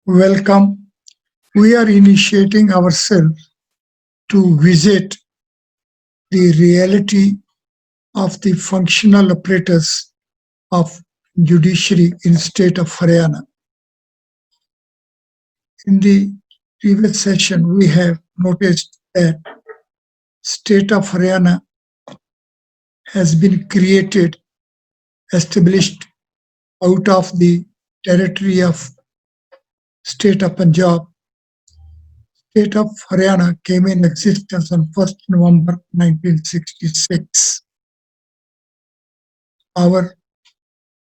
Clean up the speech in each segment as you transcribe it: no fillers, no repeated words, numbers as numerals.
Welcome. We are initiating ourselves to visit the reality of the functional apparatus of judiciary in state of Haryana. In the previous session, we have noticed that state of Haryana has been created, established out of the territory of state of Punjab. State of Haryana came in existence on 1st November 1966. Our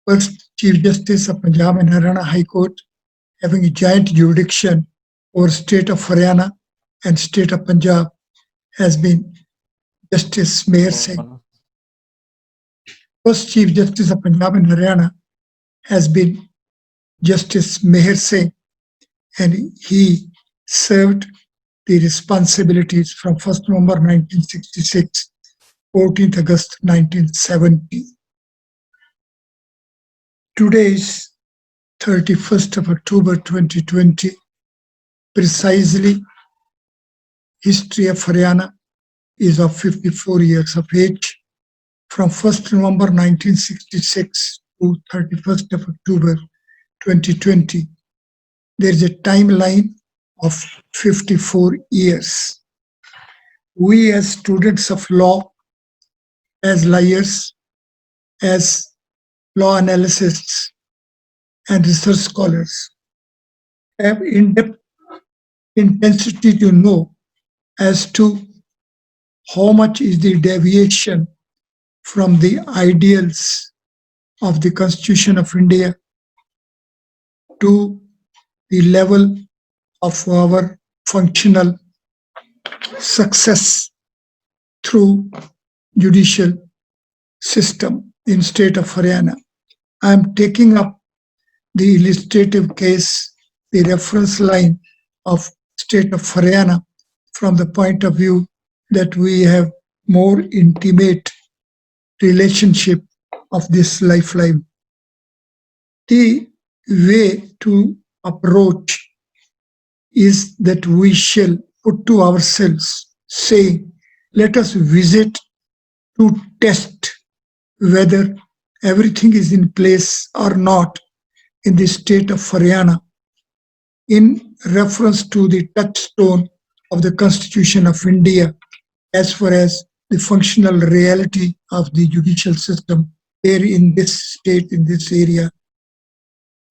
first Chief Justice of Punjab and Haryana High Court, having a joint jurisdiction over state of Haryana and state of Punjab, has been Justice Meher Singh. First Chief Justice of Punjab and Haryana has been Justice Meher Singh, and he served the responsibilities from 1st November 1966, 14th August 1970. Today is 31st of October 2020. Precisely, history of Haryana is of 54 years of age. From 1st November 1966 to 31st of October 2020, there is a timeline of 54 years. We as students of law, as lawyers, as law analysts, and research scholars have in-depth intensity to know as to how much is the deviation from the ideals of the Constitution of India to the level of our functional success through judicial system in state of Haryana. I am taking up the illustrative case, the reference line of state of Haryana from the point of view that we have more intimate relationship of this lifeline. The way to approach is that we shall put to ourselves, saying, let us visit to test whether everything is in place or not in the state of Haryana in reference to the touchstone of the Constitution of India as far as the functional reality of the judicial system here in this state, in this area,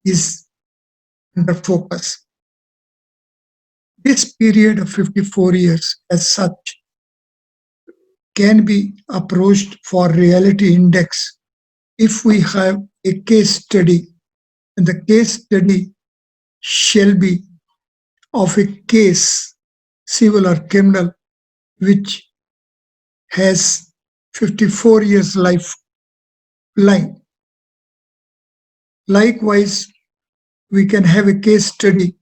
is under focus. This period of 54 years as such can be approached for reality index if we have a case study, and the case study shall be of a case, civil or criminal, which has 54 years lifeline. Likewise, we can have a case study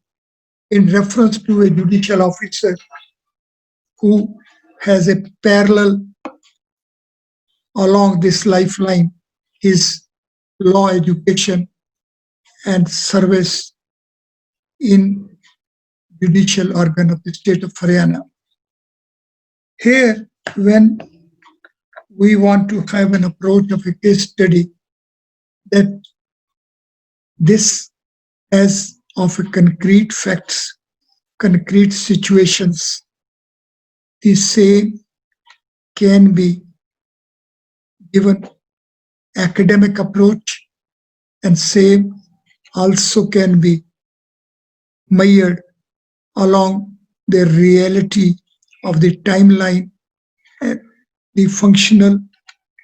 in reference to a judicial officer who has a parallel along this lifeline, his law education and service in judicial organ of the state of Haryana. Here, when we want to have an approach of a case study that this as of a concrete facts, concrete situations, the same can be given academic approach and same also can be measured along the reality of the timeline and the functional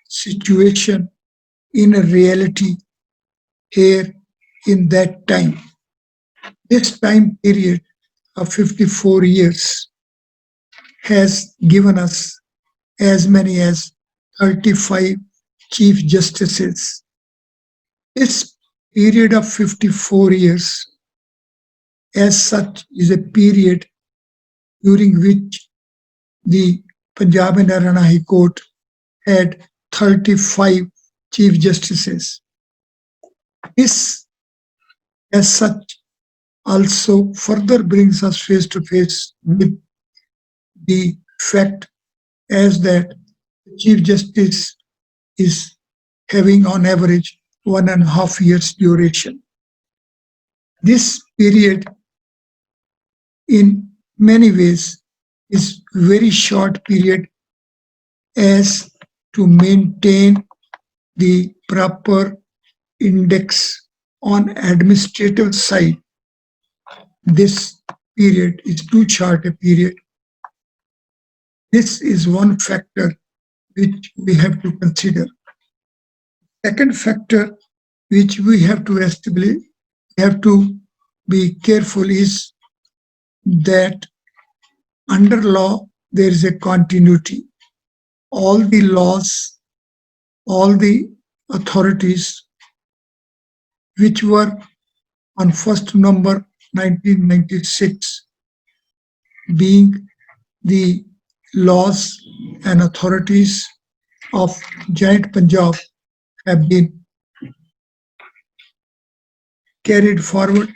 situation in a reality here in that time. This time period of 54 years has given us as many as 35 chief justices. This period of 54 years as such is a period during which the Punjab and Haryana High Court had 35 chief justices. This as such also further brings us face to face with the fact as that the Chief Justice is having on average 1.5 years duration. This period in many ways is very short period as to maintain the proper index on administrative side. This period is too short a period. This is one factor which we have to consider. Second factor which we have to establish, have to be careful is that under law there is a continuity. All the laws, all the authorities which were on 1st November 1996 being the laws and authorities of Giant Punjab have been carried forward.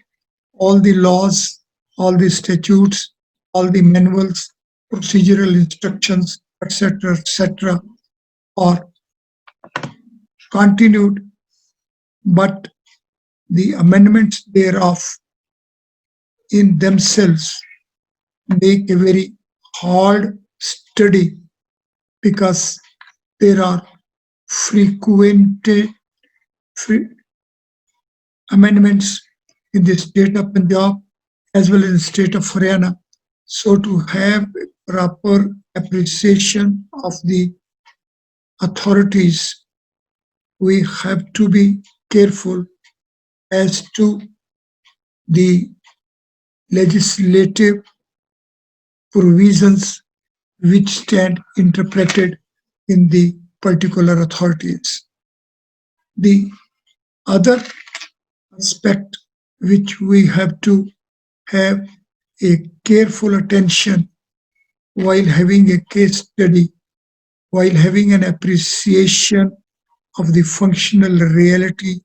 All the laws, all the statutes, all the manuals, procedural instructions, etc., are continued, but the amendments thereof in themselves make a very hard study because there are frequent amendments in the state of Punjab as well as the state of Haryana. So to have proper appreciation of the authorities, we have to be careful as to the legislative provisions which stand interpreted in the particular authorities. The other aspect which we have to have a careful attention while having a case study, while having an appreciation of the functional reality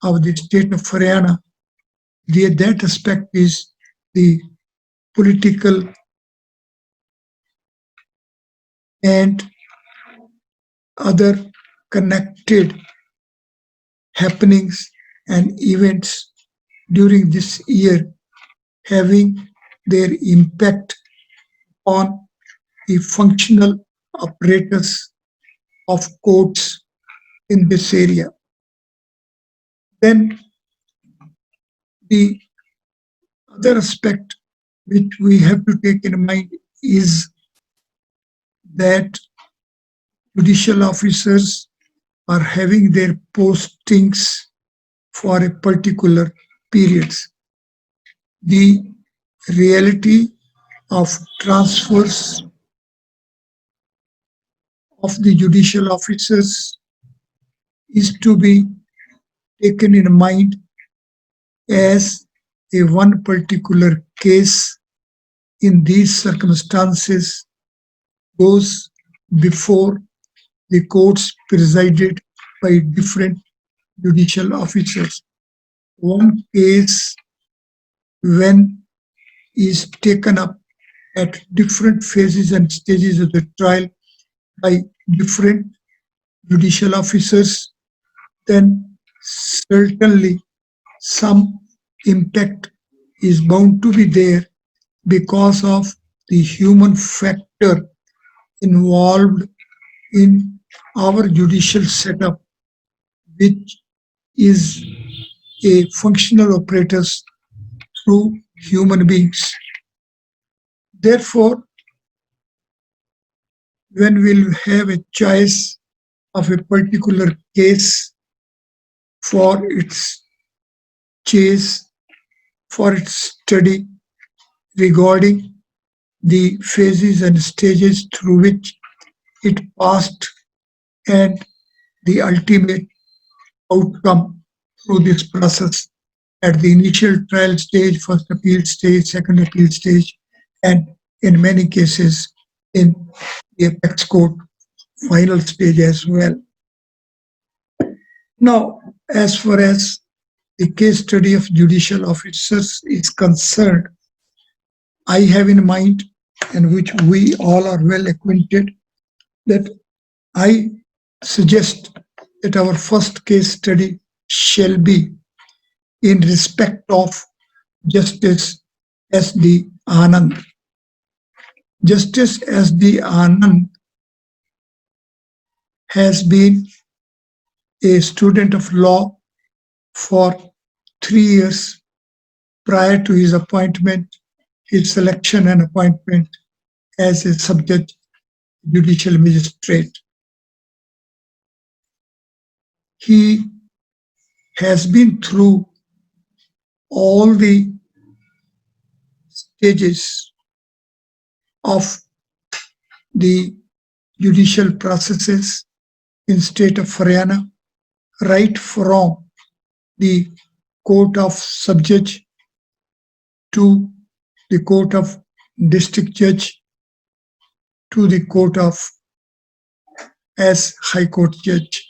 of the state of Haryana, that aspect is the political and other connected happenings and events during this year having their impact on the functional apparatus of courts in this area. Then the other aspect which we have to take in mind is that judicial officers are having their postings for a particular period. The reality of transfers of the judicial officers is to be taken in mind as a one particular case in these circumstances goes before the courts presided by different judicial officers. One case, when is taken up at different phases and stages of the trial by different judicial officers, then certainly some impact is bound to be there because of the human factor involved in our judicial setup, which is a functional apparatus through human beings. Therefore, when we'll have a choice of a particular case for its chase, for its study regarding the phases and stages through which it passed and the ultimate outcome through this process at the initial trial stage, first appeal stage, second appeal stage, and in many cases in the apex court final stage as well. Now, as far as the case study of judicial officers is concerned, I have in mind, and which we all are well acquainted, that I suggest that our first case study shall be in respect of Justice S.D. Anand. Justice S.D. Anand has been a student of law for 3 years prior to his appointment, his selection and appointment as a subject judicial magistrate. He has been through all the stages of the judicial processes in state of Haryana, right from the court of sub-judge to the court of district judge to the court of as high court judge.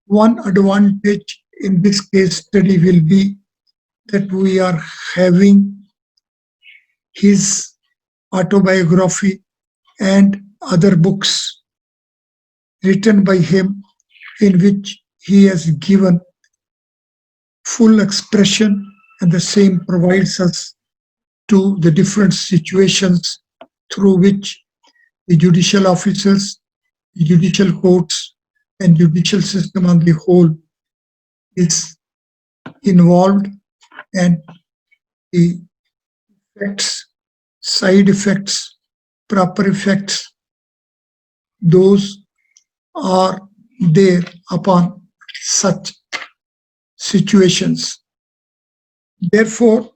One advantage in this case study will be that we are having his autobiography and other books written by him, in which he has given full expression, and the same provides us to the different situations through which the judicial officers, the judicial courts, and judicial system on the whole is involved, and the effects, side effects, proper effects, those are there upon such situations. Therefore,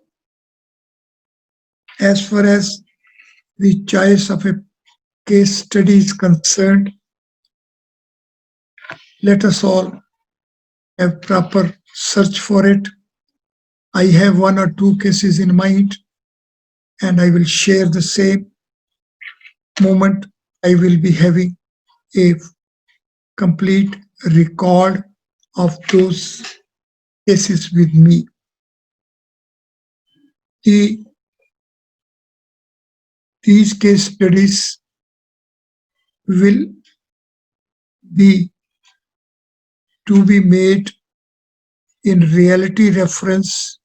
as far as the choice of a case study is concerned, let us all have proper search for it. I have 1 or 2 cases in mind, and I will share the same moment. I will be having a complete record of those cases with me. These case studies will be to be made in reality reference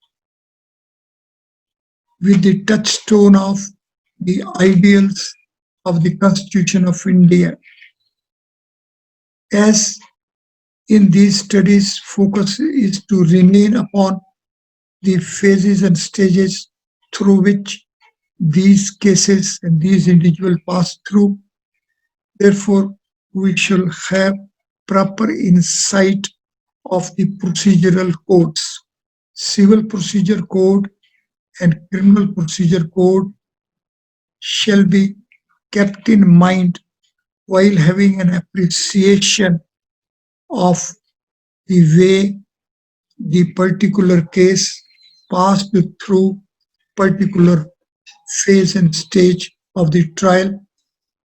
with the touchstone of the ideals of the Constitution of India. As in these studies, focus is to remain upon the phases and stages through which these cases and these individuals pass through. Therefore, we shall have proper insight of the procedural codes. Civil Procedure Code and Criminal Procedure Code shall be kept in mind while having an appreciation of the way the particular case passed through particular phase and stage of the trial,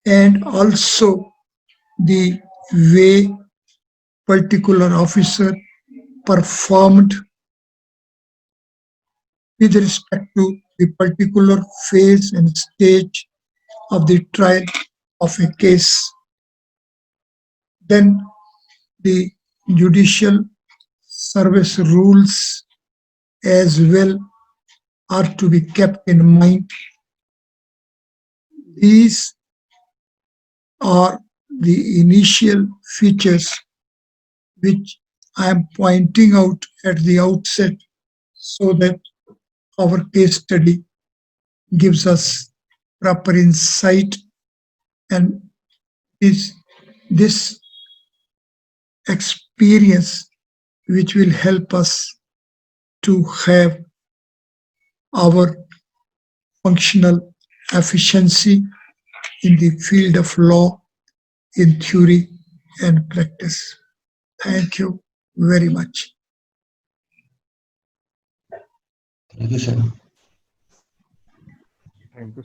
and also the way particular officer performed with respect to the particular phase and stage of the trial of a case. Then the judicial service rules as well are to be kept in mind. These are the initial features which I am pointing out at the outset, so that our case study gives us proper insight, and this experience which will help us to have our functional efficiency in the field of law, in theory and practice. Thank you very much. Thank you, sir. Thank you.